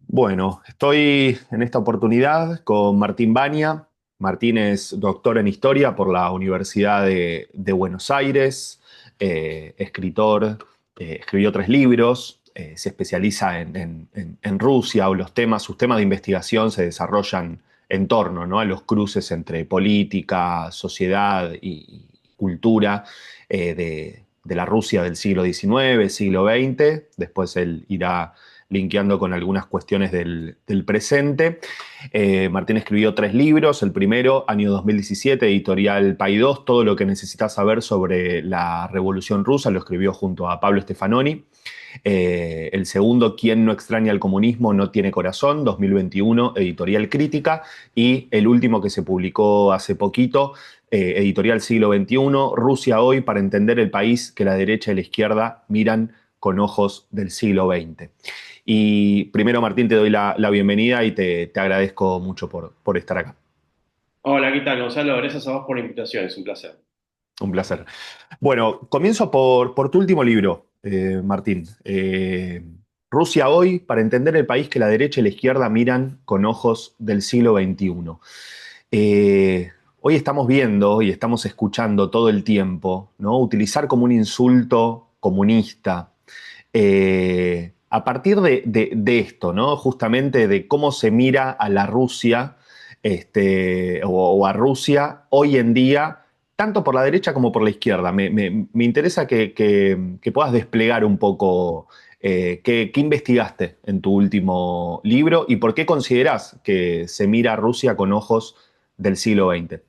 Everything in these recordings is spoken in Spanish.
Bueno, estoy en esta oportunidad con Martín Bania. Martín es doctor en historia por la Universidad de Buenos Aires, escritor, escribió tres libros, se especializa en Rusia o sus temas de investigación se desarrollan en torno, ¿no?, a los cruces entre política, sociedad y cultura de la Rusia del siglo XIX, siglo XX. Después él irá linkeando con algunas cuestiones del presente. Martín escribió tres libros. El primero, año 2017, editorial Paidós, todo lo que necesitas saber sobre la Revolución Rusa, lo escribió junto a Pablo Stefanoni. El segundo, ¿Quién no extraña el comunismo no tiene corazón?, 2021, editorial Crítica. Y el último que se publicó hace poquito, editorial Siglo XXI, Rusia hoy, para entender el país que la derecha y la izquierda miran con ojos del siglo XX. Y primero, Martín, te doy la bienvenida y te agradezco mucho por estar acá. Hola, ¿qué tal, Gonzalo? Gracias a vos por la invitación, es un placer. Un placer. Bueno, comienzo por tu último libro, Martín. Rusia hoy, para entender el país que la derecha y la izquierda miran con ojos del siglo XXI. Hoy estamos viendo y estamos escuchando todo el tiempo, ¿no?, utilizar como un insulto comunista. A partir de esto, ¿no?, justamente de cómo se mira a la Rusia, o a Rusia hoy en día, tanto por la derecha como por la izquierda. Me interesa que puedas desplegar un poco qué investigaste en tu último libro y por qué considerás que se mira a Rusia con ojos del siglo XX.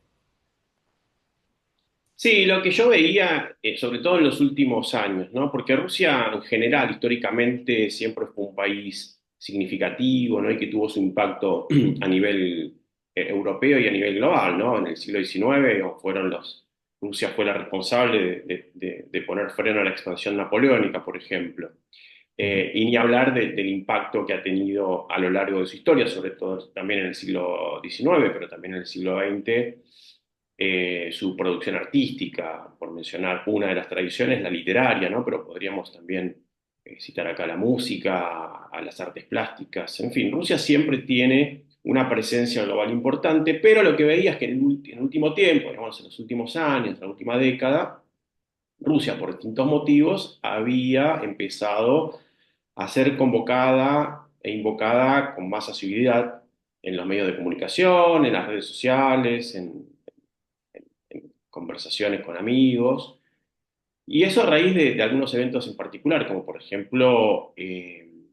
Sí, lo que yo veía, sobre todo en los últimos años, ¿no? Porque Rusia en general, históricamente, siempre fue un país significativo, ¿no? Y que tuvo su impacto a nivel europeo y a nivel global, ¿no? En el siglo XIX Rusia fue la responsable de poner freno a la expansión napoleónica, por ejemplo. Ujú. Y ni hablar del impacto que ha tenido a lo largo de su historia, sobre todo también en el siglo XIX, pero también en el siglo XX, su producción artística, por mencionar una de las tradiciones, la literaria, ¿no? Pero podríamos también citar acá la música, a las artes plásticas, en fin, Rusia siempre tiene una presencia global importante, pero lo que veía es que en el último tiempo, digamos, en los últimos años, en la última década, Rusia, por distintos motivos, había empezado a ser convocada e invocada con más asiduidad en los medios de comunicación, en las redes sociales, en conversaciones con amigos, y eso a raíz de algunos eventos en particular, como por ejemplo en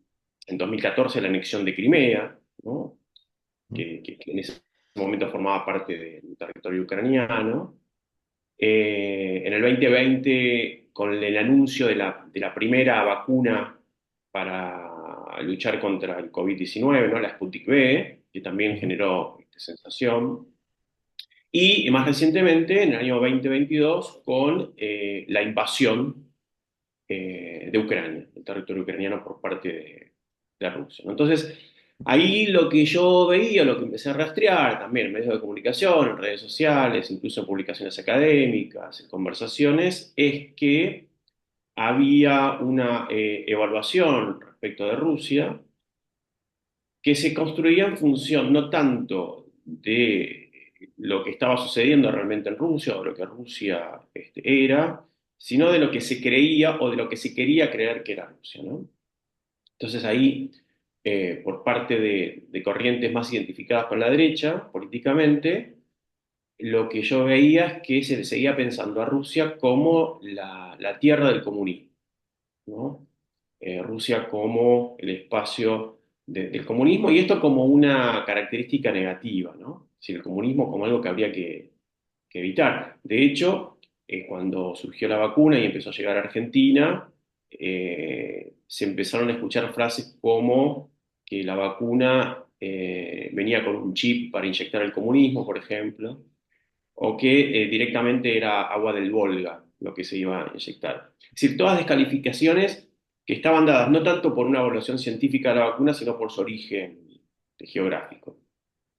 2014 la anexión de Crimea, ¿no? Que en ese momento formaba parte del territorio ucraniano. En el 2020, con el anuncio de la primera vacuna para luchar contra el COVID-19, ¿no? La Sputnik V, que también Ujú. generó sensación. Y más recientemente, en el año 2022, con la invasión de Ucrania, del territorio ucraniano por parte de Rusia, ¿no? Entonces, ahí lo que yo veía, lo que empecé a rastrear también en medios de comunicación, en redes sociales, incluso en publicaciones académicas, en conversaciones, es que había una evaluación respecto de Rusia que se construía en función no tanto de lo que estaba sucediendo realmente en Rusia o lo que Rusia era, sino de lo que se creía o de lo que se quería creer que era Rusia, ¿no? Entonces ahí, por parte de corrientes más identificadas con la derecha políticamente, lo que yo veía es que se seguía pensando a Rusia como la tierra del comunismo, ¿no? Rusia como el espacio del comunismo y esto como una característica negativa, ¿no? Es decir, el comunismo como algo que habría que evitar. De hecho, cuando surgió la vacuna y empezó a llegar a Argentina, se empezaron a escuchar frases como que la vacuna venía con un chip para inyectar el comunismo, por ejemplo, o que directamente era agua del Volga lo que se iba a inyectar. Es decir, todas descalificaciones que estaban dadas no tanto por una evaluación científica de la vacuna, sino por su origen geográfico.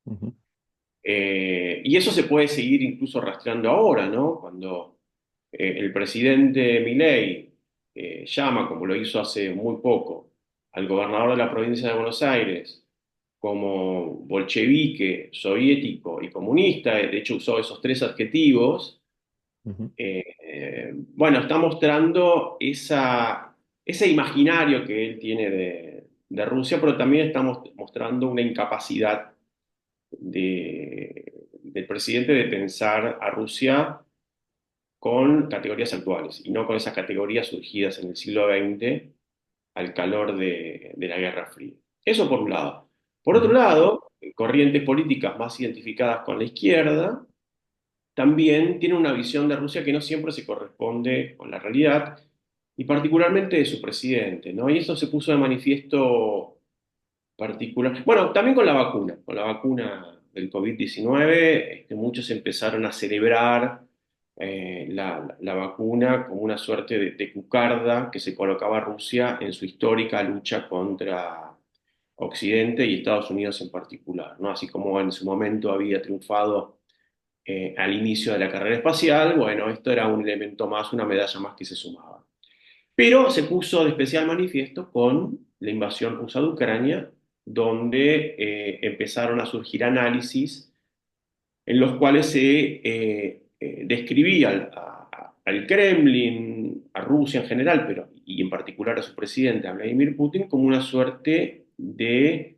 Ujú. Y eso se puede seguir incluso rastreando ahora, ¿no? Cuando el presidente Milei llama, como lo hizo hace muy poco, al gobernador de la provincia de Buenos Aires como bolchevique, soviético y comunista, de hecho usó esos tres adjetivos, Ujú, bueno, está mostrando ese imaginario que él tiene de Rusia, pero también está mostrando una incapacidad del presidente de pensar a Rusia con categorías actuales y no con esas categorías surgidas en el siglo XX al calor de la Guerra Fría. Eso por un lado. Por otro ujú, lado, corrientes políticas más identificadas con la izquierda también tienen una visión de Rusia que no siempre se corresponde con la realidad, y particularmente de su presidente, ¿no? Y esto se puso de manifiesto particular. Bueno, también con la vacuna del COVID-19, muchos empezaron a celebrar la vacuna como una suerte de cucarda que se colocaba Rusia en su histórica lucha contra Occidente y Estados Unidos en particular, ¿no? Así como en su momento había triunfado al inicio de la carrera espacial, bueno, esto era un elemento más, una medalla más que se sumaba. Pero se puso de especial manifiesto con la invasión rusa de Ucrania, donde empezaron a surgir análisis en los cuales se describía al Kremlin, a Rusia en general, pero y en particular a su presidente, a Vladimir Putin, como una suerte de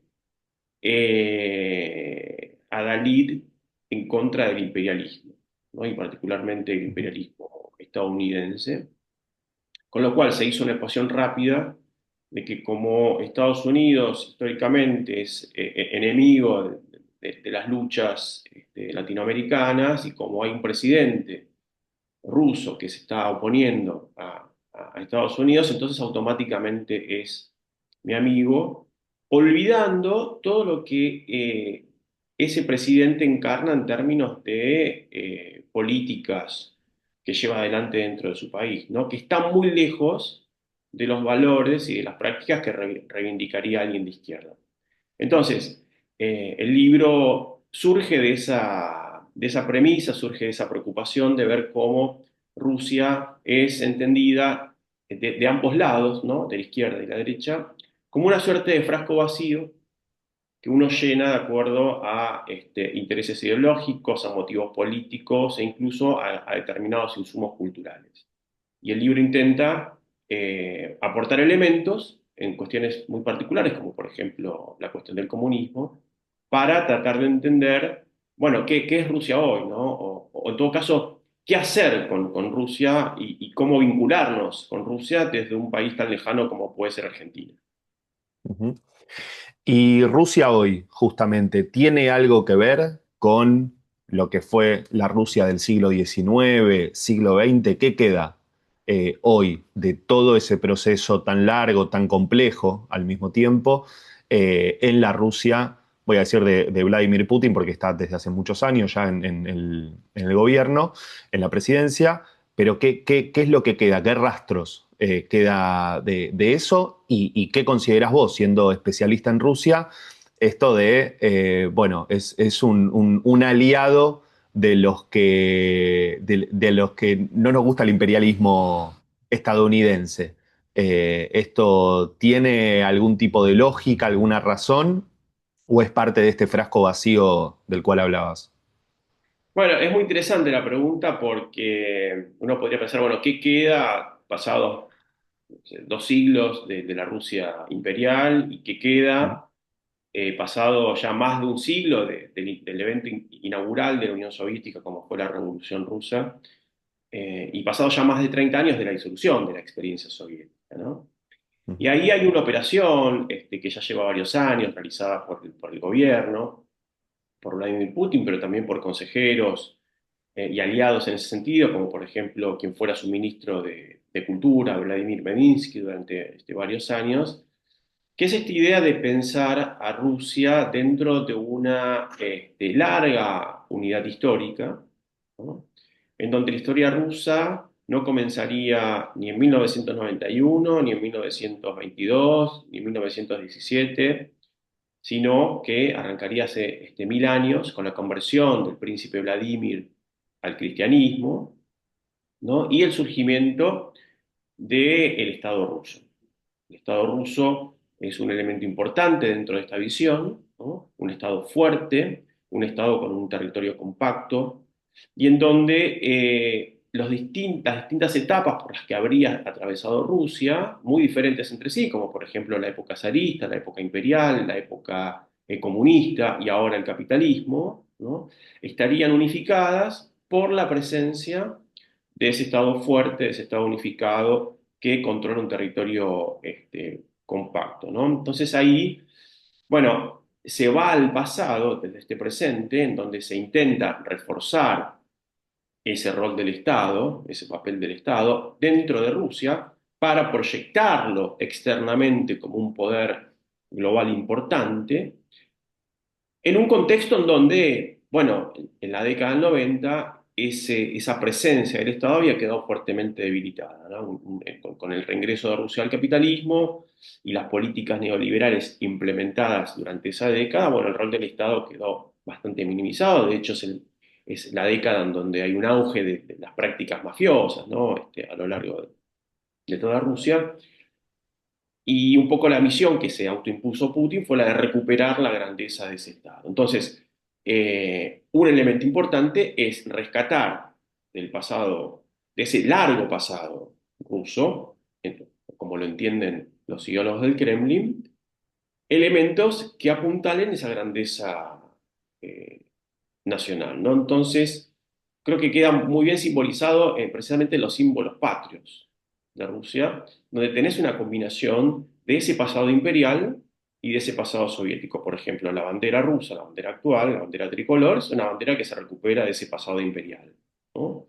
adalid en contra del imperialismo, ¿no? Y particularmente el ujú, imperialismo estadounidense. Con lo cual se hizo una ecuación rápida de que como Estados Unidos históricamente es enemigo de las luchas latinoamericanas, y como hay un presidente ruso que se está oponiendo a Estados Unidos, entonces automáticamente es mi amigo, olvidando todo lo que ese presidente encarna en términos de políticas que lleva adelante dentro de su país, ¿no? Que está muy lejos de los valores y de las prácticas que reivindicaría alguien de izquierda. Entonces, el libro surge de esa premisa, surge de esa preocupación de ver cómo Rusia es entendida de ambos lados, ¿no? De la izquierda y la derecha, como una suerte de frasco vacío que uno llena de acuerdo a intereses ideológicos, a motivos políticos e incluso a determinados insumos culturales. Y el libro intenta aportar elementos en cuestiones muy particulares, como por ejemplo la cuestión del comunismo, para tratar de entender, bueno, qué es Rusia hoy, ¿no? O en todo caso, qué hacer con Rusia y cómo vincularnos con Rusia desde un país tan lejano como puede ser Argentina. ujú. Y Rusia hoy, justamente, ¿tiene algo que ver con lo que fue la Rusia del siglo XIX, siglo XX? ¿Qué queda hoy de todo ese proceso tan largo, tan complejo al mismo tiempo, en la Rusia, voy a decir, de Vladimir Putin, porque está desde hace muchos años ya en el gobierno, en la presidencia? Pero ¿qué es lo que queda? ¿Qué rastros queda de eso? ¿Y qué consideras vos, siendo especialista en Rusia, esto de, bueno, es un aliado de los que no nos gusta el imperialismo estadounidense? ¿Esto tiene algún tipo de lógica, alguna razón, o es parte de este frasco vacío del cual hablabas? Bueno, es muy interesante la pregunta porque uno podría pensar, bueno, ¿qué queda pasados no sé, 2 siglos de la Rusia imperial y qué Mm, queda pasado ya más de un siglo del evento inaugural de la Unión Soviética, como fue la Revolución Rusa, y pasado ya más de 30 años de la disolución de la experiencia soviética, ¿no? Y ujú, ahí hay una operación que ya lleva varios años, realizada por el gobierno, por Vladimir Putin, pero también por consejeros y aliados en ese sentido, como por ejemplo quien fuera su ministro de Cultura, Vladimir Medinsky, durante varios años, que es esta idea de pensar a Rusia dentro de una larga unidad histórica, ¿no? En donde la historia rusa no comenzaría ni en 1991, ni en 1922, ni en 1917, sino que arrancaría hace 1000 años con la conversión del príncipe Vladimir al cristianismo, ¿no? Y el surgimiento del Estado ruso. El Estado ruso es un elemento importante dentro de esta visión, ¿no? Un Estado fuerte, un Estado con un territorio compacto, y en donde las distintas etapas por las que habría atravesado Rusia, muy diferentes entre sí, como por ejemplo la época zarista, la época imperial, la época comunista y ahora el capitalismo, ¿no? Estarían unificadas por la presencia de ese Estado fuerte, de ese Estado unificado que controla un territorio compacto, ¿no? Entonces ahí, bueno, se va al pasado desde este presente, en donde se intenta reforzar ese rol del Estado, ese papel del Estado, dentro de Rusia, para proyectarlo externamente como un poder global importante, en un contexto en donde, bueno, en la década del 90, esa presencia del Estado había quedado fuertemente debilitada, ¿no? Con el reingreso de Rusia al capitalismo y las políticas neoliberales implementadas durante esa década, bueno, el rol del Estado quedó bastante minimizado. De hecho, es la década en donde hay un auge de las prácticas mafiosas, ¿no? A lo largo de toda Rusia. Y un poco la misión que se autoimpuso Putin fue la de recuperar la grandeza de ese Estado. Entonces, un elemento importante es rescatar del pasado, de ese largo pasado ruso, como lo entienden los ideólogos del Kremlin, elementos que apuntalen esa grandeza eh, nacional, ¿no? Entonces, creo que queda muy bien simbolizado precisamente en los símbolos patrios de Rusia, donde tenés una combinación de ese pasado imperial y de ese pasado soviético. Por ejemplo, la bandera rusa, la bandera actual, la bandera tricolor, es una bandera que se recupera de ese pasado imperial, ¿no?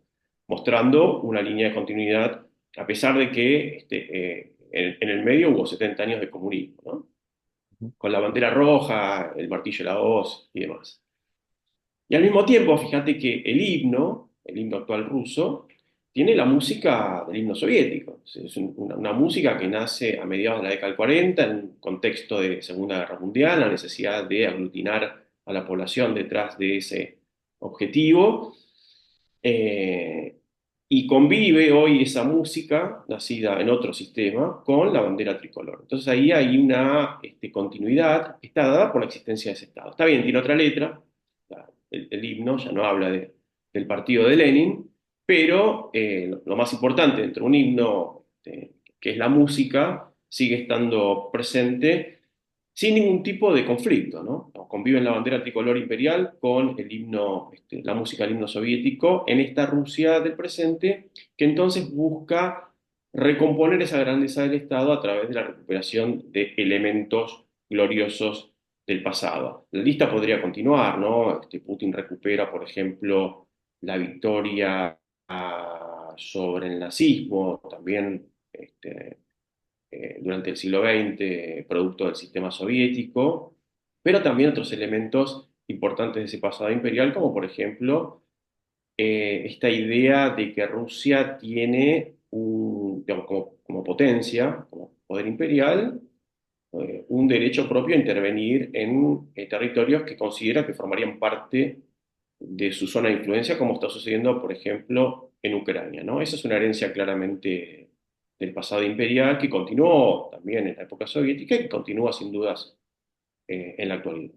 Mostrando una línea de continuidad, a pesar de que en el medio hubo 70 años de comunismo, ¿no? Con la bandera roja, el martillo de la hoz y demás. Y al mismo tiempo, fíjate que el himno actual ruso, tiene la música del himno soviético. Es una música que nace a mediados de la década del 40 en un contexto de Segunda Guerra Mundial, la necesidad de aglutinar a la población detrás de ese objetivo. Eh, y convive hoy esa música, nacida en otro sistema, con la bandera tricolor. Entonces ahí hay una continuidad que está dada por la existencia de ese Estado. Está bien, tiene otra letra, el himno ya no habla del partido de Lenin, pero lo más importante dentro de un himno, que es la música, sigue estando presente sin ningún tipo de conflicto, ¿no? Conviven la bandera tricolor imperial con el himno, la música del himno soviético en esta Rusia del presente, que entonces busca recomponer esa grandeza del Estado a través de la recuperación de elementos gloriosos del pasado. La lista podría continuar, ¿no? Putin recupera, por ejemplo, la victoria sobre el nazismo, también durante el siglo XX, producto del sistema soviético, pero también otros elementos importantes de ese pasado imperial, como por ejemplo esta idea de que Rusia tiene, digamos, como potencia, como poder imperial, un derecho propio a intervenir en territorios que considera que formarían parte de su zona de influencia, como está sucediendo, por ejemplo, en Ucrania, ¿no? Esa es una herencia claramente del pasado imperial que continuó también en la época soviética y que continúa sin dudas en la actualidad.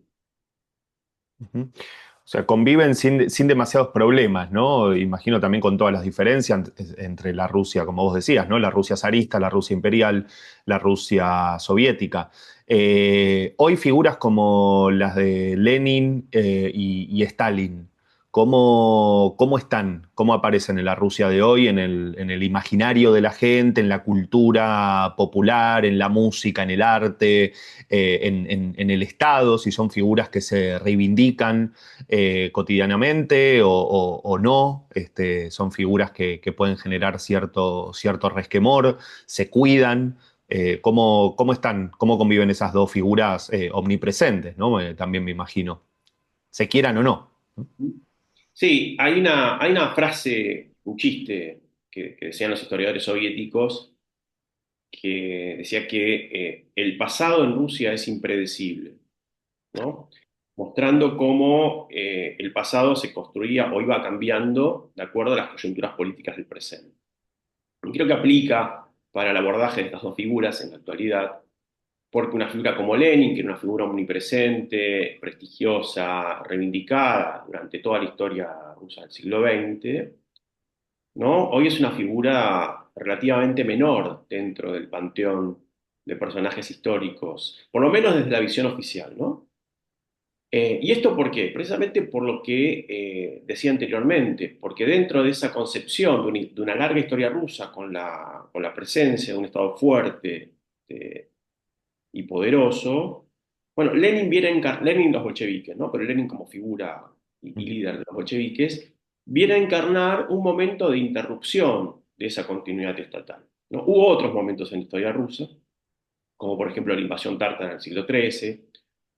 Ujú. O sea, conviven sin demasiados problemas, ¿no? Imagino también con todas las diferencias entre la Rusia, como vos decías, ¿no? La Rusia zarista, la Rusia imperial, la Rusia soviética. Hoy figuras como las de Lenin y Stalin, ¿cómo están? ¿Cómo aparecen en la Rusia de hoy, en el imaginario de la gente, en la cultura popular, en la música, en el arte, en el Estado? Si son figuras que se reivindican cotidianamente o no. Son figuras que pueden generar cierto resquemor, se cuidan. ¿Cómo están, cómo conviven esas dos figuras omnipresentes, ¿no? También me imagino. Se quieran o no. Sí, hay una frase, un chiste que decían los historiadores soviéticos, que decía que el pasado en Rusia es impredecible, ¿no? Mostrando cómo el pasado se construía o iba cambiando de acuerdo a las coyunturas políticas del presente. Y creo que aplica para el abordaje de estas dos figuras en la actualidad, porque una figura como Lenin, que era una figura omnipresente, prestigiosa, reivindicada durante toda la historia rusa del siglo XX, ¿no? Hoy es una figura relativamente menor dentro del panteón de personajes históricos, por lo menos desde la visión oficial, ¿no? ¿Y esto por qué? Precisamente por lo que decía anteriormente, porque dentro de esa concepción de una larga historia rusa con la presencia de un Estado fuerte y poderoso, bueno, Lenin Lenin y los bolcheviques, ¿no? Pero Lenin como figura y Ujú. líder de los bolcheviques, viene a encarnar un momento de interrupción de esa continuidad estatal, ¿no? Hubo otros momentos en la historia rusa, como por ejemplo la invasión tártara en el siglo XIII,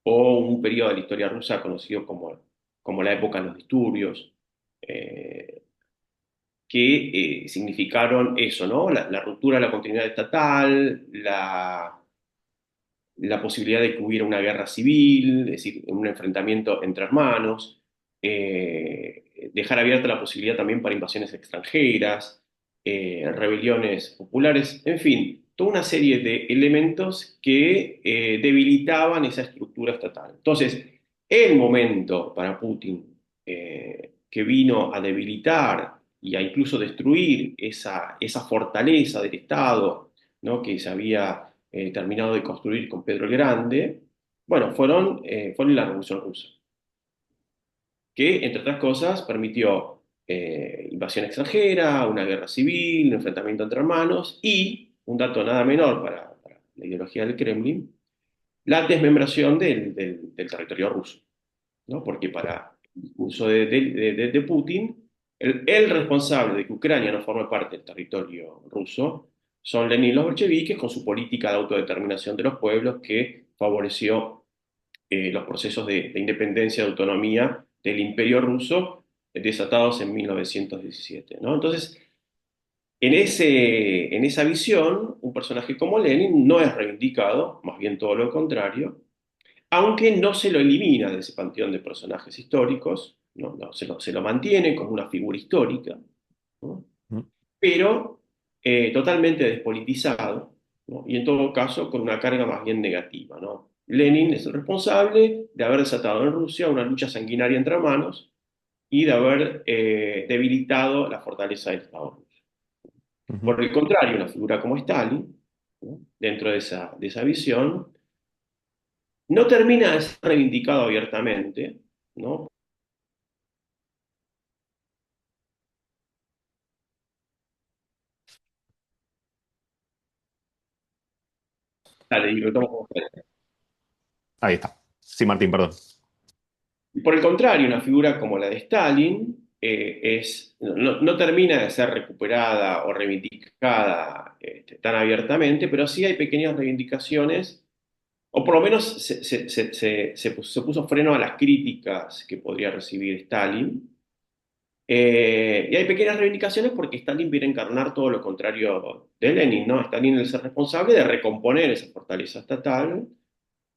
o un periodo de la historia rusa conocido como la época de los disturbios, eh, que significaron eso, ¿no? La ruptura de la continuidad estatal, la posibilidad de que hubiera una guerra civil, es decir, un enfrentamiento entre hermanos, dejar abierta la posibilidad también para invasiones extranjeras, rebeliones populares, en fin, toda una serie de elementos que debilitaban esa estructura estatal. Entonces, el momento para Putin que vino a debilitar y a incluso destruir esa fortaleza del Estado, ¿no? Que se había terminado de construir con Pedro el Grande, bueno, fueron la Revolución Rusa, que, entre otras cosas, permitió invasión extranjera, una guerra civil, un enfrentamiento entre hermanos y, un dato nada menor para la ideología del Kremlin, la desmembración del territorio ruso, ¿no? Porque para el discurso de Putin, el responsable de que Ucrania no forme parte del territorio ruso son Lenin y los bolcheviques con su política de autodeterminación de los pueblos que favoreció los procesos de independencia, de autonomía del imperio ruso desatados en 1917, ¿no? Entonces, en esa visión, un personaje como Lenin no es reivindicado, más bien todo lo contrario, aunque no se lo elimina de ese panteón de personajes históricos, no, se lo mantiene como una figura histórica, ¿no? Ujú. Pero totalmente despolitizado, ¿no? Y en todo caso con una carga más bien negativa, ¿no? Lenin es el responsable de haber desatado en Rusia una lucha sanguinaria entre hermanos y de haber debilitado la fortaleza del Estado ruso. Ujú. Por el contrario, una figura como Stalin, ¿no? Dentro de esa visión, no termina de ser reivindicado abiertamente, ¿no? Dale, digo, tomo como referencia. Ahí está. Sí, Martín, perdón. Y por el contrario, una figura como la de Stalin no termina de ser recuperada o reivindicada tan abiertamente, pero sí hay pequeñas reivindicaciones, o por lo menos se puso freno a las críticas que podría recibir Stalin. Y hay pequeñas reivindicaciones porque Stalin viene a encarnar todo lo contrario de Lenin, ¿no? Stalin es el responsable de recomponer esa fortaleza estatal,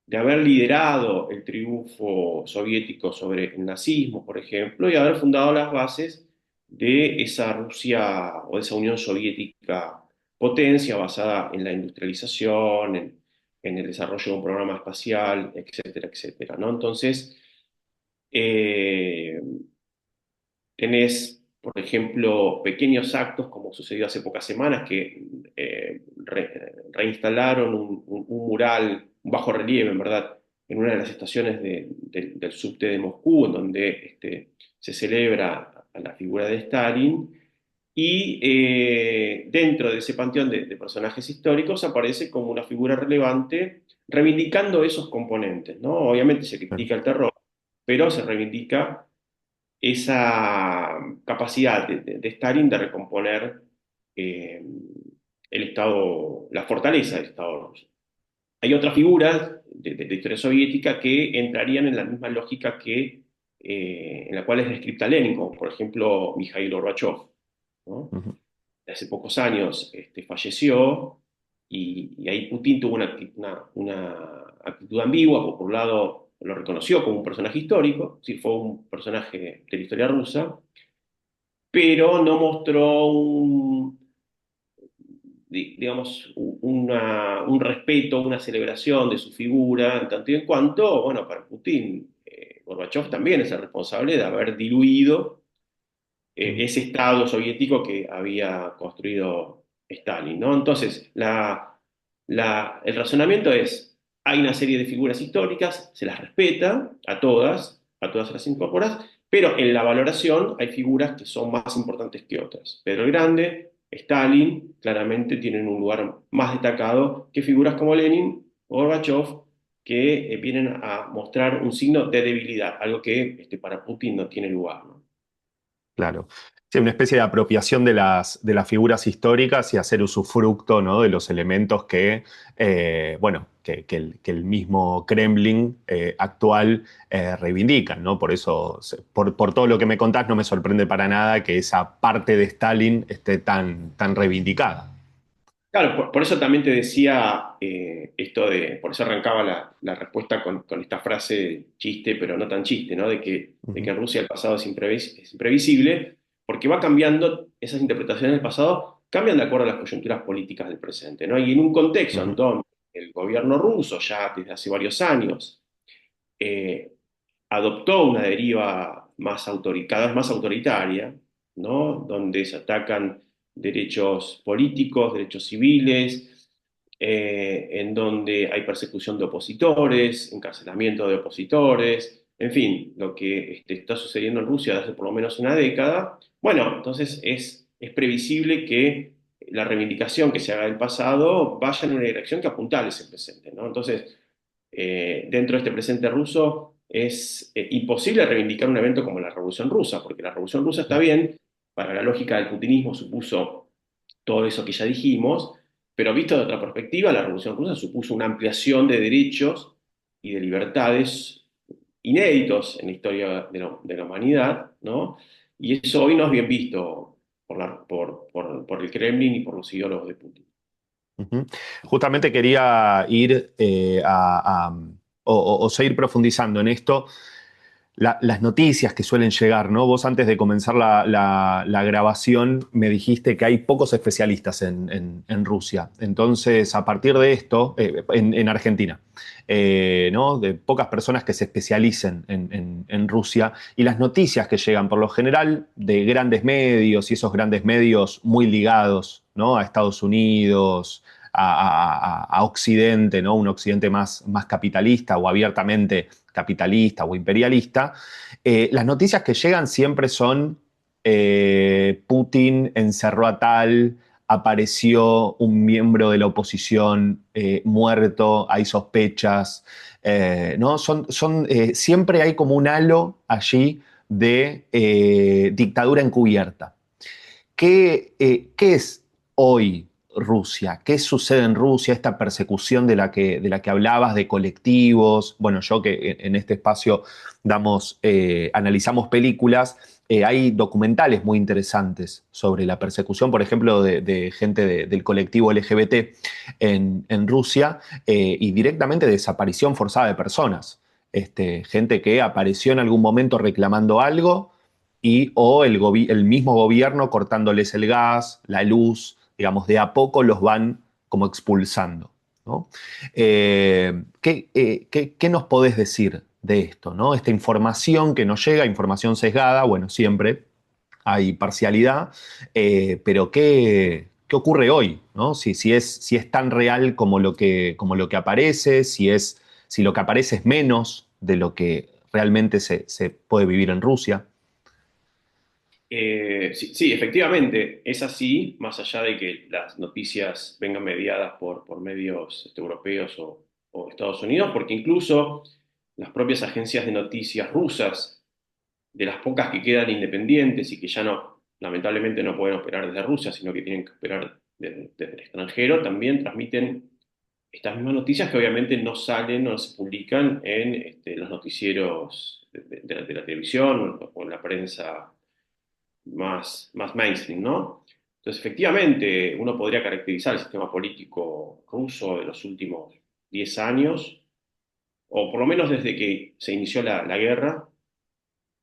de haber liderado el triunfo soviético sobre el nazismo, por ejemplo, y haber fundado las bases de esa Rusia o de esa Unión Soviética potencia basada en la industrialización, en el desarrollo de un programa espacial, etcétera, etcétera, ¿no? Entonces, eh, tenés, por ejemplo, pequeños actos, como sucedió hace pocas semanas, que reinstalaron un mural, un bajo relieve, en verdad, en una de las estaciones del subte de Moscú, en donde se celebra a la figura de Stalin. Y dentro de ese panteón de personajes históricos aparece como una figura relevante, reivindicando esos componentes, ¿no? Obviamente se critica el terror, pero se reivindica esa capacidad de Stalin de recomponer eh, el Estado, la fortaleza del Estado ruso. Hay otras figuras de historia soviética que entrarían en la misma lógica en la cual es descrita Lenin, como por ejemplo Mikhail Gorbachev, ¿no? Ujú. Hace pocos años falleció y ahí Putin tuvo una actitud ambigua, porque por un lado lo reconoció como un personaje histórico, sí fue un personaje de la historia rusa, pero no mostró digamos, un respeto, una celebración de su figura, en tanto y en cuanto, bueno, para Putin, Gorbachev también es el responsable de haber diluido Mm. ese Estado soviético que había construido Stalin, ¿no? Entonces, el razonamiento es, hay una serie de figuras históricas, se las respeta a todas se las incorporas, pero en la valoración hay figuras que son más importantes que otras. Pedro el Grande, Stalin, claramente tienen un lugar más destacado que figuras como Lenin o Gorbachev, que vienen a mostrar un signo de debilidad, algo que para Putin no tiene lugar, ¿no? Claro. Sí, una especie de apropiación de las figuras históricas y hacer usufructo, ¿no? De los elementos que, bueno, que el mismo Kremlin actual reivindican, ¿no? Por eso, por todo lo que me contás, no me sorprende para nada que esa parte de Stalin esté tan reivindicada. Claro, por eso también te decía por eso arrancaba la respuesta con esta frase chiste, pero no tan chiste, ¿no? De que Ujú, en Rusia el pasado es imprevisible, porque va cambiando, esas interpretaciones del pasado cambian de acuerdo a las coyunturas políticas del presente, ¿no? Y en un contexto en ujú, donde el gobierno ruso ya desde hace varios años eh, adoptó una deriva cada vez más autoritaria, ¿no? Donde se atacan derechos políticos, derechos civiles, en donde hay persecución de opositores, encarcelamiento de opositores, en fin, lo que está sucediendo en Rusia desde por lo menos una década. Bueno, entonces es previsible que la reivindicación que se haga del pasado vaya en una dirección que apuntale ese presente, ¿no? Entonces, dentro de este presente ruso es imposible reivindicar un evento como la Revolución Rusa, porque la Revolución Rusa está bien, para la lógica del putinismo supuso todo eso que ya dijimos, pero visto de otra perspectiva, la Revolución Rusa supuso una ampliación de derechos y de libertades inéditos en la historia de la humanidad, ¿no? Y eso hoy no es bien visto por el Kremlin y por los ideólogos de Putin. ujú. Justamente quería ir o seguir profundizando en esto. Las noticias que suelen llegar, ¿no? Vos antes de comenzar la grabación me dijiste que hay pocos especialistas en Rusia. Entonces, a partir de esto, en Argentina, ¿no? De pocas personas que se especialicen en Rusia y las noticias que llegan, por lo general, de grandes medios y esos grandes medios muy ligados, ¿no? A Estados Unidos, a Occidente, ¿no? Un Occidente más capitalista o abiertamente capitalista o imperialista, las noticias que llegan siempre son Putin encerró a tal, apareció un miembro de la oposición muerto, hay sospechas, ¿no? Siempre hay como un halo allí de dictadura encubierta. ¿Qué es hoy Rusia? ¿Qué sucede en Rusia? Esta persecución de la que hablabas, de colectivos. Bueno, yo que en este espacio analizamos películas, hay documentales muy interesantes sobre la persecución, por ejemplo, de gente del colectivo LGBT en Rusia y directamente desaparición forzada de personas. Gente que apareció en algún momento reclamando algo o el mismo gobierno cortándoles el gas, la luz, digamos, de a poco los van como expulsando, ¿no? ¿Qué nos podés decir de esto, ¿no? Esta información que nos llega, información sesgada, bueno, siempre hay parcialidad, pero ¿qué ocurre hoy, ¿no? Si es tan real como lo que aparece, si lo que aparece es menos de lo que realmente se puede vivir en Rusia. Sí, sí, efectivamente, es así, más allá de que las noticias vengan mediadas por medios europeos o Estados Unidos, porque incluso las propias agencias de noticias rusas, de las pocas que quedan independientes y que ya no, lamentablemente no pueden operar desde Rusia, sino que tienen que operar desde el extranjero, también transmiten estas mismas noticias que obviamente no salen o no se publican en los noticieros de la televisión o en la prensa más mainstream, ¿no? Entonces, efectivamente, uno podría caracterizar el sistema político ruso de los últimos 10 años, o por lo menos desde que se inició la guerra,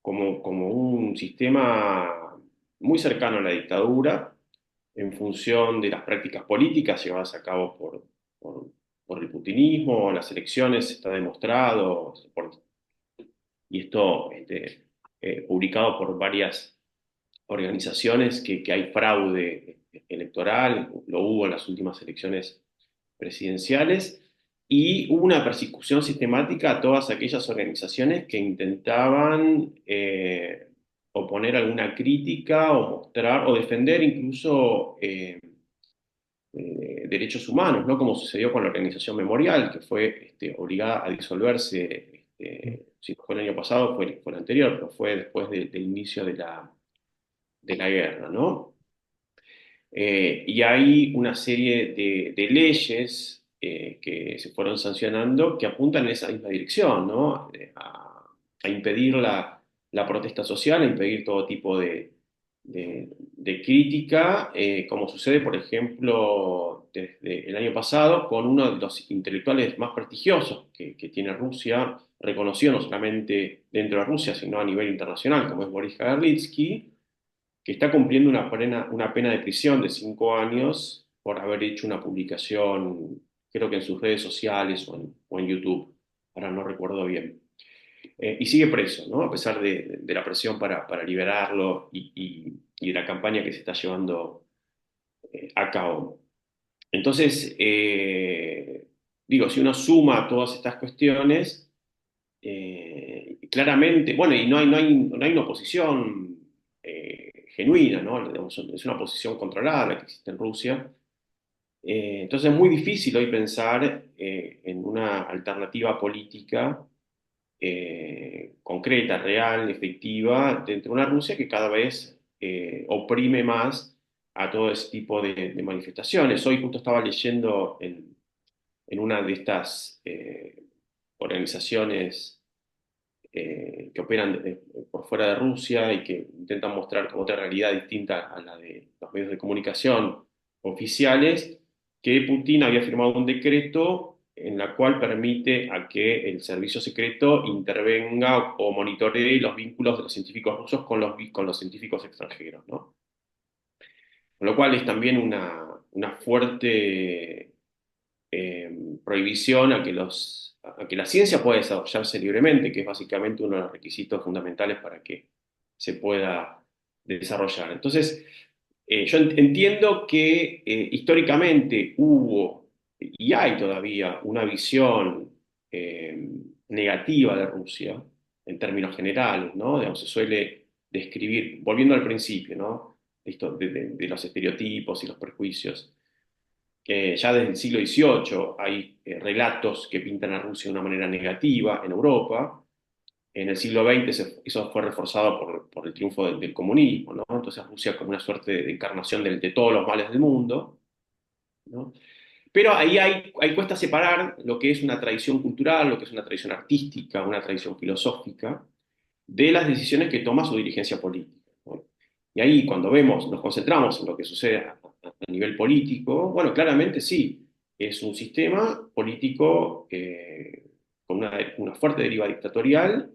como un sistema muy cercano a la dictadura, en función de las prácticas políticas llevadas a cabo por, por el putinismo, las elecciones, está demostrado, y esto publicado por varias organizaciones, que hay fraude electoral, lo hubo en las últimas elecciones presidenciales, y hubo una persecución sistemática a todas aquellas organizaciones que intentaban oponer alguna crítica o mostrar o defender incluso derechos humanos, ¿no? Como sucedió con la organización Memorial, que fue obligada a disolverse, si no fue el año pasado, fue el anterior, pero fue después del inicio de la guerra, ¿no? Y hay una serie de leyes que se fueron sancionando que apuntan en esa misma dirección, ¿no? A impedir la protesta social, a impedir todo tipo de crítica, como sucede, por ejemplo, desde el año pasado con uno de los intelectuales más prestigiosos que tiene Rusia, reconocido no solamente dentro de Rusia, sino a nivel internacional, como es Boris Kagarlitsky, que está cumpliendo una pena de prisión de 5 años por haber hecho una publicación, creo que en sus redes sociales o en YouTube, ahora no recuerdo bien. Y sigue preso, ¿no? A pesar de la presión para liberarlo y de la campaña que se está llevando a cabo. Entonces, digo, si uno suma todas estas cuestiones, claramente, bueno, y no hay una oposición genuina, ¿no? Digamos, es una oposición controlada la que existe en Rusia. Entonces es muy difícil hoy pensar en una alternativa política concreta, real, efectiva, dentro de una Rusia que cada vez oprime más a todo ese tipo de manifestaciones. Hoy justo estaba leyendo en una de estas organizaciones que operan por fuera de Rusia y que intentan mostrar como otra realidad distinta a la de los medios de comunicación oficiales, que Putin había firmado un decreto en la cual permite a que el servicio secreto intervenga o monitoree los vínculos de los científicos rusos con los científicos extranjeros, ¿no? Con lo cual es también una fuerte prohibición a que la ciencia pueda desarrollarse libremente, que es básicamente uno de los requisitos fundamentales para que se pueda desarrollar. Entonces, yo entiendo que históricamente hubo y hay todavía una visión negativa de Rusia en términos generales, ¿no? Digamos, se suele describir, volviendo al principio, ¿no? De los estereotipos y los prejuicios, ya desde el siglo XVIII hay relatos que pintan a Rusia de una manera negativa en Europa. En el siglo XX eso fue reforzado por el triunfo del comunismo, ¿no? Entonces Rusia como una suerte de encarnación de todos los males del mundo, ¿no? Pero ahí cuesta separar lo que es una tradición cultural, lo que es una tradición artística, una tradición filosófica, de las decisiones que toma su dirigencia política, ¿no? Y ahí cuando nos concentramos en lo que sucede a nivel político, bueno, claramente sí, es un sistema político con una fuerte deriva dictatorial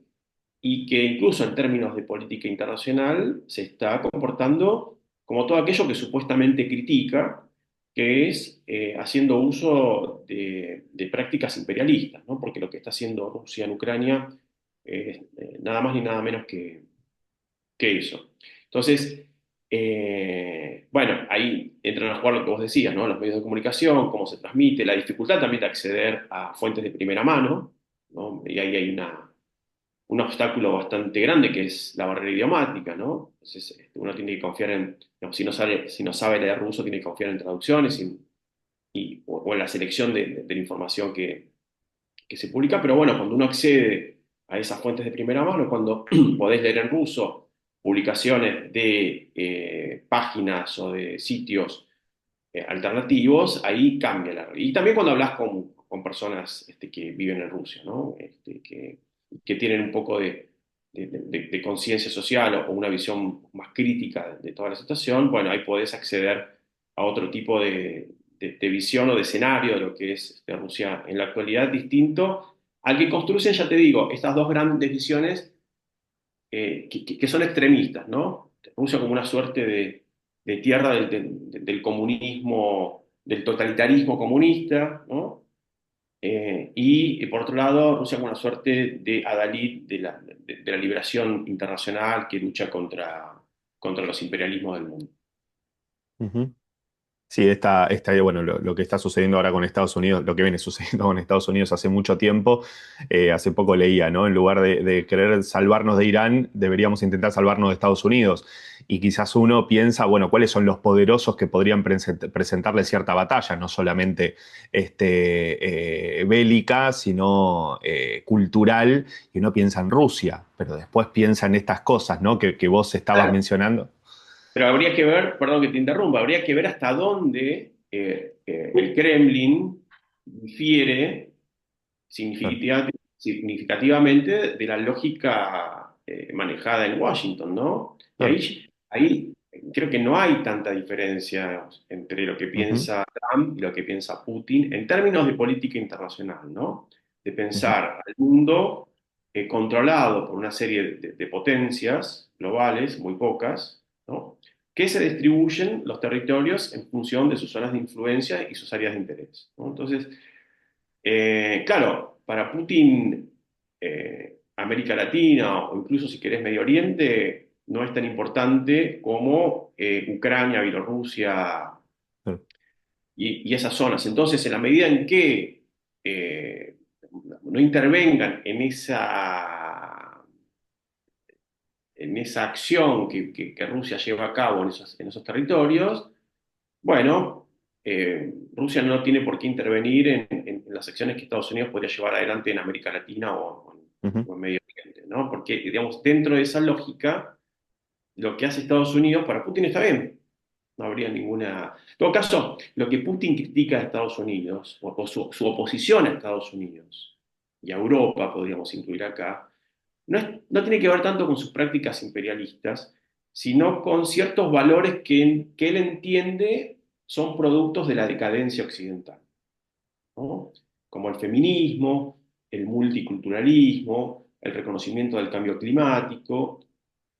y que incluso en términos de política internacional se está comportando como todo aquello que supuestamente critica, que es haciendo uso de prácticas imperialistas, ¿no? Porque lo que está haciendo Rusia en Ucrania es nada más ni nada menos que eso. Entonces, bueno, ahí entran a jugar lo que vos decías, ¿no? Los medios de comunicación, cómo se transmite, la dificultad también de acceder a fuentes de primera mano, ¿no? Y ahí hay un obstáculo bastante grande que es la barrera idiomática, ¿no? Entonces, uno tiene que confiar digamos, si no sabe leer ruso, tiene que confiar en traducciones o en la selección de la información que se publica, pero bueno, cuando uno accede a esas fuentes de primera mano, cuando podés leer en ruso publicaciones de páginas o de sitios alternativos, ahí cambia la realidad. Y también cuando hablas con personas que viven en Rusia, ¿no? Que tienen un poco de conciencia social o una visión más crítica de toda la situación, bueno, ahí podés acceder a otro tipo de visión o de escenario de lo que es Rusia en la actualidad, distinto al que construyen, ya te digo, estas dos grandes visiones que son extremistas, ¿no? Rusia como una suerte de tierra del comunismo, del totalitarismo comunista, ¿no? Y por otro lado, Rusia como una suerte de adalid de la liberación internacional que lucha contra los imperialismos del mundo. Ujú. Sí, bueno, lo que está sucediendo ahora con Estados Unidos, lo que viene sucediendo con Estados Unidos hace mucho tiempo, hace poco leía, ¿no? En lugar de querer salvarnos de Irán, deberíamos intentar salvarnos de Estados Unidos. Y quizás uno piensa, bueno, ¿cuáles son los poderosos que podrían presentarle cierta batalla? No solamente bélica, sino cultural. Y uno piensa en Rusia, pero después piensa en estas cosas, ¿no? Que vos estabas Claro. mencionando. Pero habría que ver, perdón que te interrumpa, habría que ver hasta dónde el Kremlin difiere Claro. significativamente de la lógica manejada en Washington, ¿no? Y Claro. ahí creo que no hay tanta diferencia entre lo que Ujú, piensa Trump y lo que piensa Putin en términos de política internacional, ¿no? De ujú, pensar al mundo controlado por una serie de potencias globales, muy pocas, ¿no? Que se distribuyen los territorios en función de sus zonas de influencia y sus áreas de interés, ¿no? Entonces, claro, para Putin, América Latina o incluso si querés Medio Oriente no es tan importante como Ucrania, Bielorrusia claro. y esas zonas. Entonces, en la medida en que no intervengan en esa acción que Rusia lleva a cabo en esos territorios, bueno, Rusia no tiene por qué intervenir en las acciones que Estados Unidos podría llevar adelante en América Latina Ujú, o en Medio Oriente, ¿no? Porque, digamos, dentro de esa lógica, lo que hace Estados Unidos para Putin está bien. No habría ninguna. En todo caso, lo que Putin critica a Estados Unidos, o su oposición a Estados Unidos y a Europa, podríamos incluir acá, no tiene que ver tanto con sus prácticas imperialistas, sino con ciertos valores que él entiende son productos de la decadencia occidental, ¿no? Como el feminismo, el multiculturalismo, el reconocimiento del cambio climático,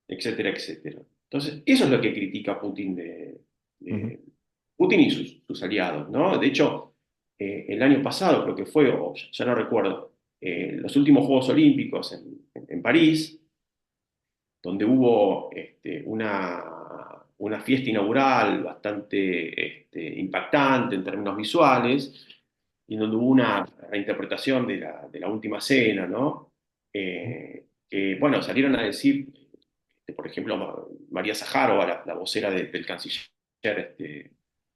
etcétera, etcétera. Entonces, eso es lo que critica Putin ujú. de Putin y sus aliados, ¿no? De hecho, el año pasado creo que fue, o ya no recuerdo, los últimos Juegos Olímpicos en París, donde hubo una fiesta inaugural bastante impactante en términos visuales, y donde hubo una reinterpretación de la última cena, ¿no? Que, bueno, salieron a decir, por ejemplo, María Zaharova, la vocera del canciller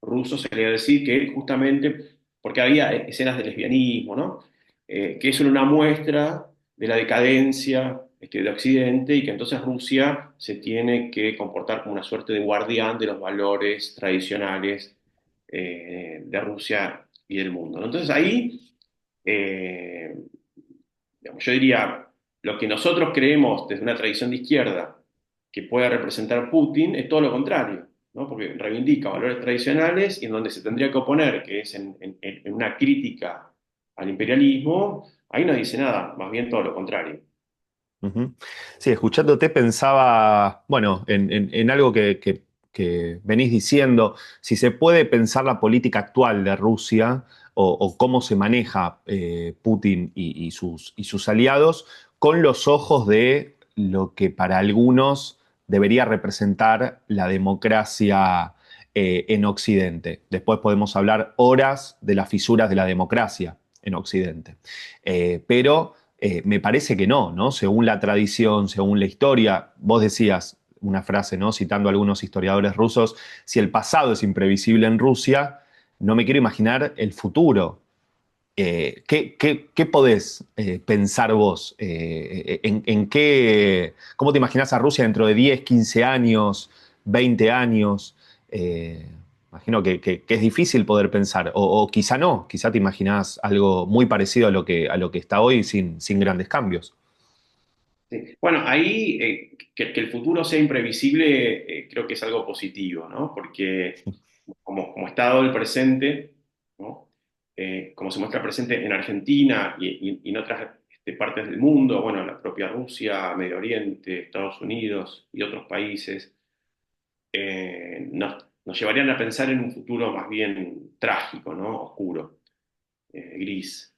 ruso, salía a decir que justamente, porque había escenas de lesbianismo, ¿no? Que eso era una muestra de la decadencia de Occidente y que entonces Rusia se tiene que comportar como una suerte de guardián de los valores tradicionales de Rusia y del mundo, ¿no? Entonces ahí, eh, digamos, yo diría, lo que nosotros creemos desde una tradición de izquierda que pueda representar Putin es todo lo contrario, ¿no? Porque reivindica valores tradicionales y en donde se tendría que oponer, que es en una crítica al imperialismo, ahí no dice nada, más bien todo lo contrario. Ujú. Sí, escuchándote pensaba, bueno, en algo que venís diciendo, si se puede pensar la política actual de Rusia o cómo se maneja Putin y sus aliados con los ojos de lo que para algunos debería representar la democracia en Occidente. Después podemos hablar horas de las fisuras de la democracia en Occidente. Pero me parece que no, ¿no? Según la tradición, según la historia, vos decías una frase, ¿no? Citando a algunos historiadores rusos, si el pasado es imprevisible en Rusia, no me quiero imaginar el futuro. ¿Qué podés pensar vos? ¿Cómo te imaginás a Rusia dentro de 10, 15 años, 20 años? Eh, Imagino que es difícil poder pensar, o quizá no, quizá te imaginás algo muy parecido a lo que está hoy sin grandes cambios. Sí. Bueno, ahí que el futuro sea imprevisible creo que es algo positivo, ¿no? Porque como está dado el presente, ¿no? Como se muestra presente en Argentina y en otras partes del mundo, bueno, la propia Rusia, Medio Oriente, Estados Unidos y otros países, nos llevarían a pensar en un futuro más bien trágico, ¿no? Oscuro, gris.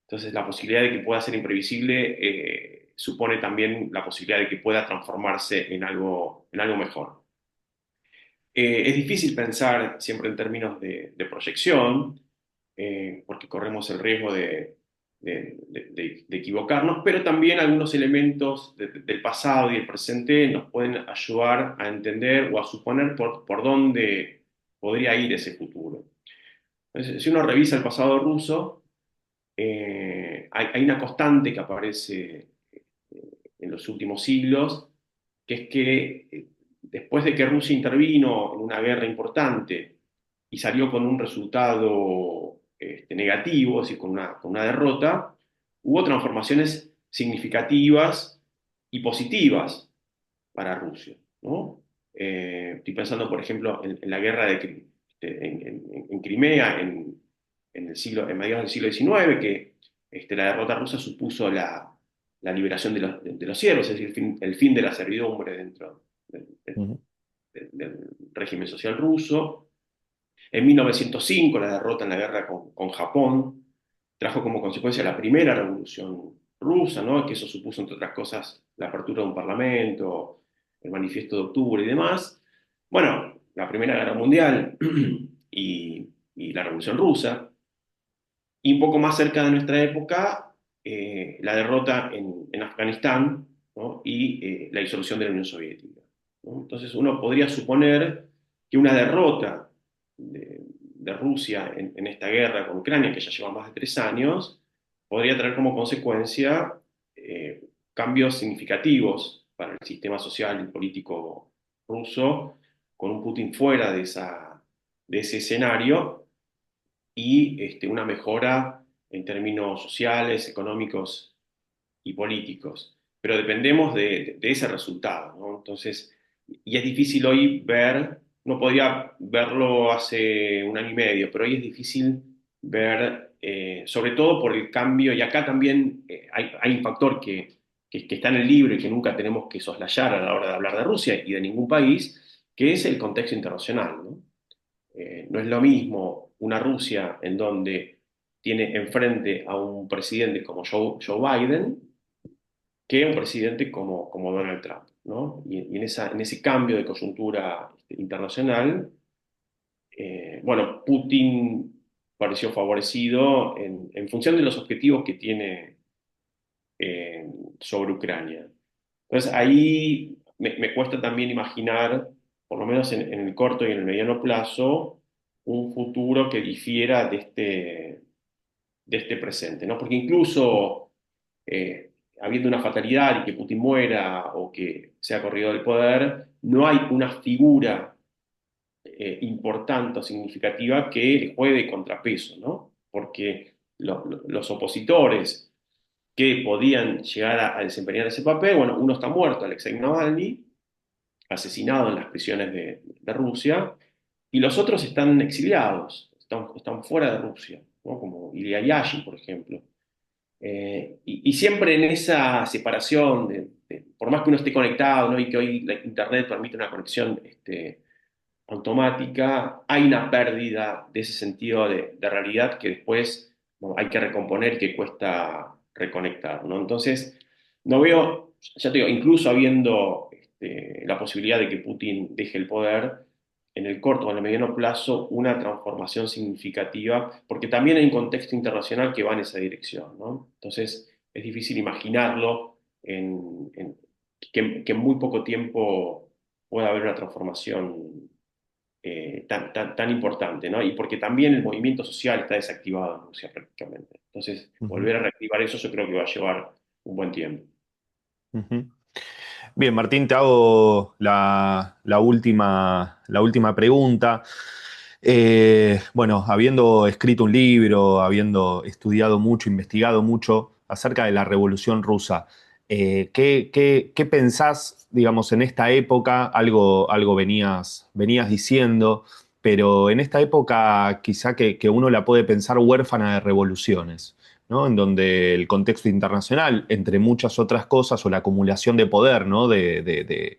Entonces, la posibilidad de que pueda ser imprevisible supone también la posibilidad de que pueda transformarse en algo mejor. Es difícil pensar siempre en términos de proyección, porque corremos el riesgo de equivocarnos, pero también algunos elementos del pasado y del presente nos pueden ayudar a entender o a suponer por dónde podría ir ese futuro. Entonces, si uno revisa el pasado ruso, hay una constante que aparece en los últimos siglos, que es que después de que Rusia intervino en una guerra importante y salió con un resultado negativo, es decir, con una derrota, hubo transformaciones significativas y positivas para Rusia, ¿no? Estoy pensando, por ejemplo, en la guerra en Crimea en mediados del siglo XIX, que la derrota rusa supuso la liberación de los siervos, es decir, el fin de la servidumbre dentro Ujú. del régimen social ruso. En 1905, la derrota en la guerra con Japón trajo como consecuencia la primera revolución rusa, ¿no? Que eso supuso, entre otras cosas, la apertura de un parlamento, el manifiesto de octubre y demás. Bueno, la Primera Guerra Mundial y la Revolución Rusa. Y un poco más cerca de nuestra época, la derrota en Afganistán, ¿no? Y la disolución de la Unión Soviética, ¿no? Entonces uno podría suponer que una derrota de Rusia en esta guerra con Ucrania, que ya lleva más de 3 años, podría traer como consecuencia cambios significativos para el sistema social y político ruso, con un Putin fuera de ese escenario y una mejora en términos sociales, económicos y políticos. Pero dependemos de ese resultado, ¿no? Entonces, y es difícil hoy ver, no podía verlo hace un año y medio, pero hoy es difícil ver, sobre todo por el cambio, y acá también hay un factor que está en el libro y que nunca tenemos que soslayar a la hora de hablar de Rusia y de ningún país, que es el contexto internacional, ¿no? No es lo mismo una Rusia en donde tiene enfrente a un presidente como Joe Biden que un presidente como Donald Trump, ¿no? Y en ese cambio de coyuntura internacional, bueno, Putin pareció favorecido en función de los objetivos que tiene eh, sobre Ucrania. Entonces ahí me cuesta también imaginar, por lo menos en el corto y en el mediano plazo, un futuro que difiera de este presente, ¿no? Porque incluso habiendo una fatalidad y que Putin muera o que sea corrido del poder, no hay una figura importante o significativa que le juegue de contrapeso, ¿no? Porque los opositores que podían llegar a desempeñar ese papel, bueno, uno está muerto, Alexei Navalny, asesinado en las prisiones de Rusia, y los otros están exiliados, están fuera de Rusia, ¿no? Como Ilya Yashin, por ejemplo. Y siempre en esa separación, por más que uno esté conectado, ¿no? Y que hoy la Internet permite una conexión automática, hay una pérdida de ese sentido de realidad que después, bueno, hay que recomponer y que cuesta reconectar, ¿no? Entonces, no veo, ya te digo, incluso habiendo la posibilidad de que Putin deje el poder, en el corto o en el mediano plazo, una transformación significativa, porque también hay un contexto internacional que va en esa dirección, ¿no? Entonces, es difícil imaginarlo que en muy poco tiempo pueda haber una transformación tan importante, ¿no? Y porque también el movimiento social está desactivado en Rusia prácticamente. Entonces, Ujú. volver a reactivar eso yo creo que va a llevar un buen tiempo. Ujú. Bien, Martín, te hago la última pregunta. Bueno, habiendo escrito un libro, habiendo estudiado mucho, investigado mucho acerca de la Revolución Rusa, ¿qué pensás, digamos, en esta época? Algo venías diciendo, pero en esta época quizá que uno la puede pensar huérfana de revoluciones. ¿no? En donde el contexto internacional, entre muchas otras cosas, o la acumulación de poder, ¿no? De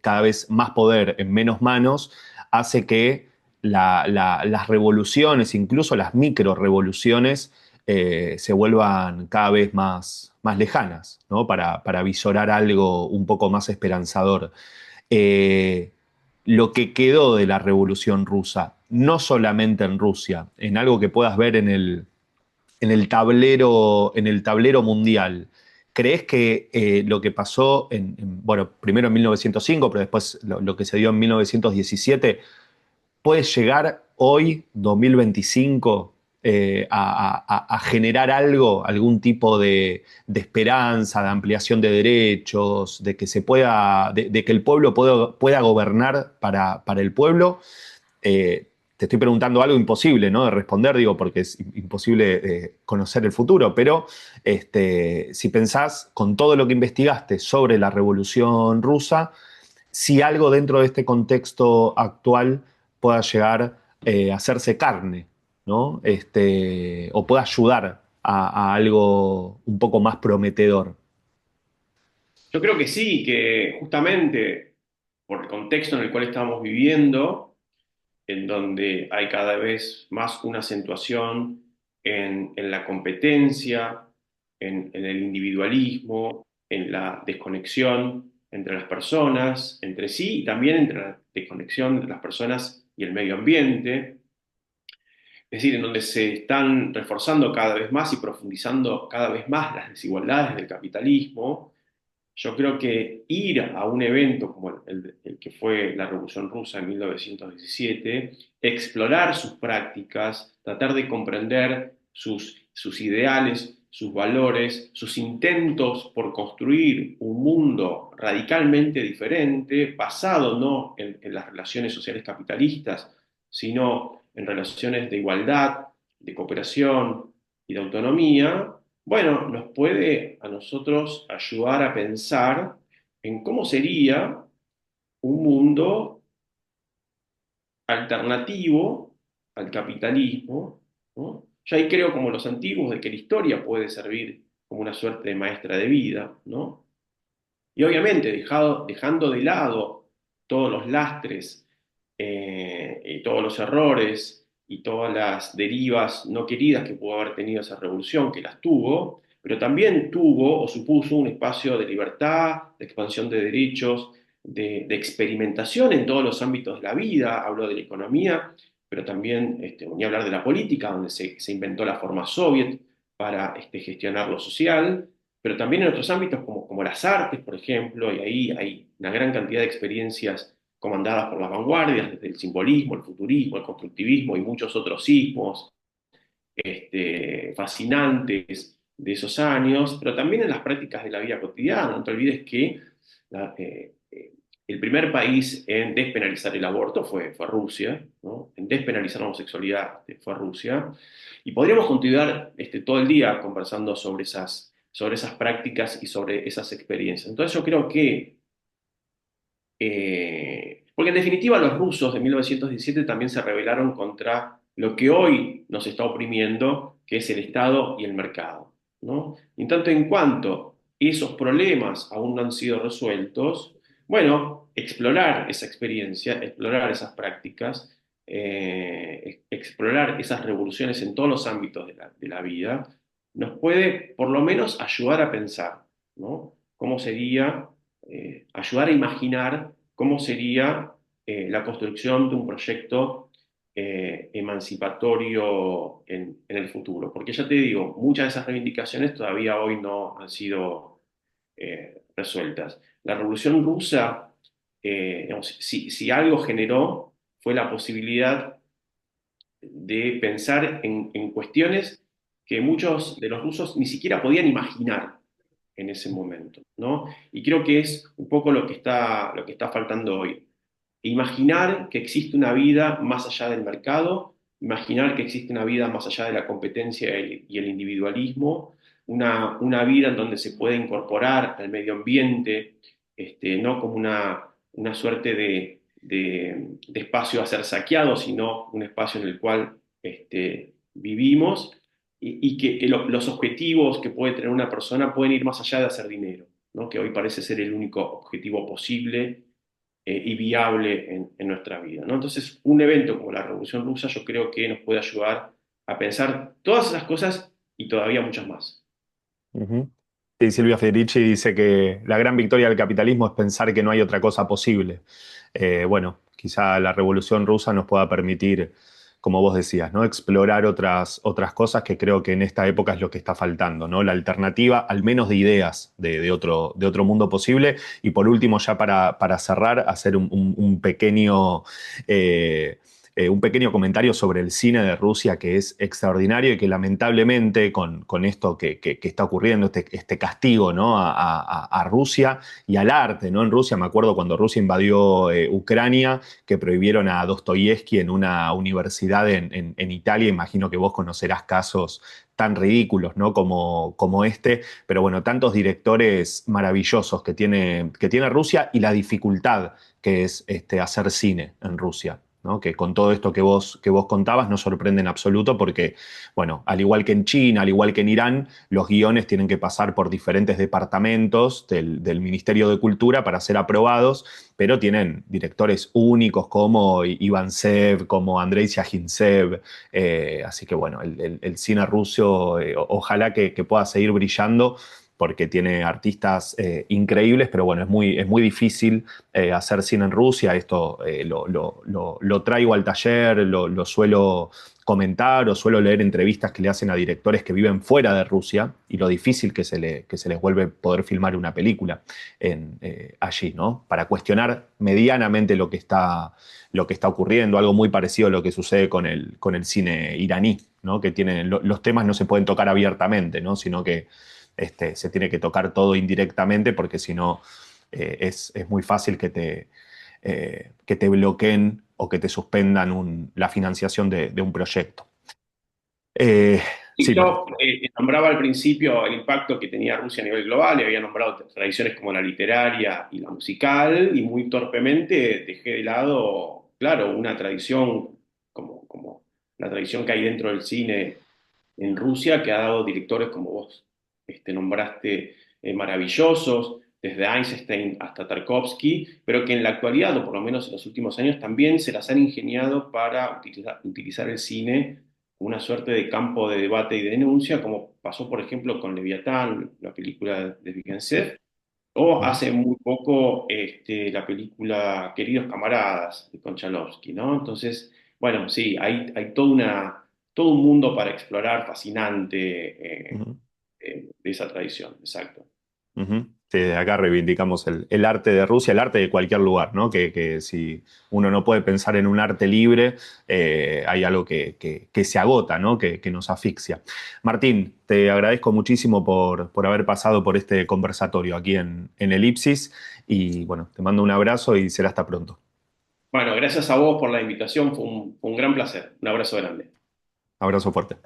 cada vez más poder en menos manos, hace que las revoluciones, incluso las micro revoluciones, se vuelvan cada vez más lejanas, ¿no? Para visorar algo un poco más esperanzador. Eh, lo que quedó de la Revolución Rusa, no solamente en Rusia, en algo que puedas ver en el tablero mundial. ¿Crees que lo que pasó bueno, primero en 1905, pero después lo que se dio en 1917, puede llegar hoy, 2025, a generar algo, algún tipo de esperanza, de ampliación de derechos, de que se pueda, de que el pueblo pueda gobernar para el pueblo? Te estoy preguntando algo imposible, ¿no? De responder, digo, porque es imposible conocer el futuro, pero si pensás con todo lo que investigaste sobre la Revolución Rusa, si algo dentro de este contexto actual pueda llegar a hacerse carne, ¿no? O pueda ayudar a algo un poco más prometedor. Yo creo que sí, que justamente por el contexto en el cual estamos viviendo, en donde hay cada vez más una acentuación en la competencia, en el individualismo, en la desconexión entre las personas, entre sí, y también entre la desconexión entre las personas y el medio ambiente. Es decir, en donde se están reforzando cada vez más y profundizando cada vez más las desigualdades del capitalismo. Yo creo que ir a un evento como el que fue la Revolución Rusa en 1917, explorar sus prácticas, tratar de comprender sus ideales, sus valores, sus intentos por construir un mundo radicalmente diferente, basado no en las relaciones sociales capitalistas, sino en relaciones de igualdad, de cooperación y de autonomía, bueno, nos puede a nosotros ayudar a pensar en cómo sería un mundo alternativo al capitalismo, ¿no? Yo ahí creo, como los antiguos, de que la historia puede servir como una suerte de maestra de vida, ¿no? Y obviamente dejando de lado todos los lastres y todos los errores y todas las derivas no queridas que pudo haber tenido esa revolución, que las tuvo, pero también tuvo o supuso un espacio de libertad, de expansión de derechos, de experimentación en todos los ámbitos de la vida. Hablo de la economía, pero también voy a hablar de la política, donde se inventó la forma soviet para gestionar lo social, pero también en otros ámbitos como las artes, por ejemplo, y ahí hay una gran cantidad de experiencias comandadas por las vanguardias, desde el simbolismo, el futurismo, el constructivismo y muchos otros sismos fascinantes de esos años, pero también en las prácticas de la vida cotidiana. No te olvides que la, el primer país en despenalizar el aborto fue Rusia, ¿no? En despenalizar la homosexualidad fue Rusia, y podríamos continuar todo el día conversando sobre esas prácticas y sobre esas experiencias. Entonces yo creo que porque en definitiva los rusos de 1917 también se rebelaron contra lo que hoy nos está oprimiendo, que es el Estado y el mercado, ¿no? En tanto en cuanto esos problemas aún no han sido resueltos, bueno, explorar esa experiencia, explorar esas prácticas, explorar esas revoluciones en todos los ámbitos de la vida, nos puede por lo menos ayudar a pensar, ¿no? ¿Cómo sería ayudar a imaginar cómo sería la construcción de un proyecto emancipatorio en el futuro? Porque ya te digo, muchas de esas reivindicaciones todavía hoy no han sido resueltas. La Revolución Rusa, digamos, si algo generó, fue la posibilidad de pensar en cuestiones que muchos de los rusos ni siquiera podían imaginar en ese momento, ¿no? Y creo que es un poco lo que está faltando hoy. Imaginar que existe una vida más allá del mercado, imaginar que existe una vida más allá de la competencia y el individualismo, una vida en donde se puede incorporar al medio ambiente, no como una suerte de espacio a ser saqueado, sino un espacio en el cual vivimos, y que los objetivos que puede tener una persona pueden ir más allá de hacer dinero, ¿no? Que hoy parece ser el único objetivo posible y viable en nuestra vida, ¿no? Entonces, un evento como la Revolución Rusa yo creo que nos puede ayudar a pensar todas esas cosas y todavía muchas más. Ujú. Sí, Silvia Federici dice que la gran victoria del capitalismo es pensar que no hay otra cosa posible. Bueno, quizá la Revolución Rusa nos pueda permitir, como vos decías, ¿no? Explorar otras cosas que creo que en esta época es lo que está faltando, ¿no? La alternativa, al menos de ideas de otro mundo posible. Y por último, ya para cerrar, hacer un pequeño comentario sobre el cine de Rusia que es extraordinario y que lamentablemente con esto que está ocurriendo, este castigo, ¿no? a Rusia y al arte, ¿no? En Rusia, me acuerdo cuando Rusia invadió Ucrania, que prohibieron a Dostoyevsky en una universidad en Italia. Imagino que vos conocerás casos tan ridículos, ¿no? como este, pero bueno, tantos directores maravillosos que tiene Rusia y la dificultad que es hacer cine en Rusia. ¿No? Que con todo esto que vos contabas no sorprende en absoluto porque, bueno, al igual que en China, al igual que en Irán, los guiones tienen que pasar por diferentes departamentos del Ministerio de Cultura para ser aprobados, pero tienen directores únicos como Iván Sev, como Andrei Syagintsev, así que bueno, el cine ruso, ojalá que pueda seguir brillando porque tiene artistas increíbles, pero bueno, es muy difícil hacer cine en Rusia. Esto lo traigo al taller, lo suelo comentar o suelo leer entrevistas que le hacen a directores que viven fuera de Rusia y lo difícil que se les vuelve poder filmar una película allí, ¿no? Para cuestionar medianamente lo que está ocurriendo, algo muy parecido a lo que sucede con el cine iraní, ¿no? Que los temas no se pueden tocar abiertamente, ¿no? Sino que se tiene que tocar todo indirectamente porque si no es muy fácil que te bloqueen o que te suspendan la financiación de un proyecto. Eh, Y sí, Martín. yo nombraba al principio el impacto que tenía Rusia a nivel global y había nombrado tradiciones como la literaria y la musical y muy torpemente dejé de lado, claro, una tradición como la tradición que hay dentro del cine en Rusia que ha dado directores como vos nombraste maravillosos, desde Einstein hasta Tarkovsky, pero que en la actualidad, o por lo menos en los últimos años, también se las han ingeniado para utilizar el cine como una suerte de campo de debate y de denuncia, como pasó, por ejemplo, con Leviatán, la película de Villeneuve, o Ujú, hace muy poco la película Queridos Camaradas de Konchalovsky, ¿no? Entonces, bueno, sí, hay todo un mundo para explorar fascinante ujú, de esa tradición, exacto. ujú. Sí, de acá reivindicamos el arte de Rusia, el arte de cualquier lugar, ¿no? Que si uno no puede pensar en un arte libre, hay algo que se agota, ¿no? Que nos asfixia. Martín, te agradezco muchísimo por haber pasado por este conversatorio aquí en Elipsis y bueno, te mando un abrazo y será hasta pronto. Bueno, gracias a vos por la invitación, fue un gran placer. Un abrazo grande. Abrazo fuerte.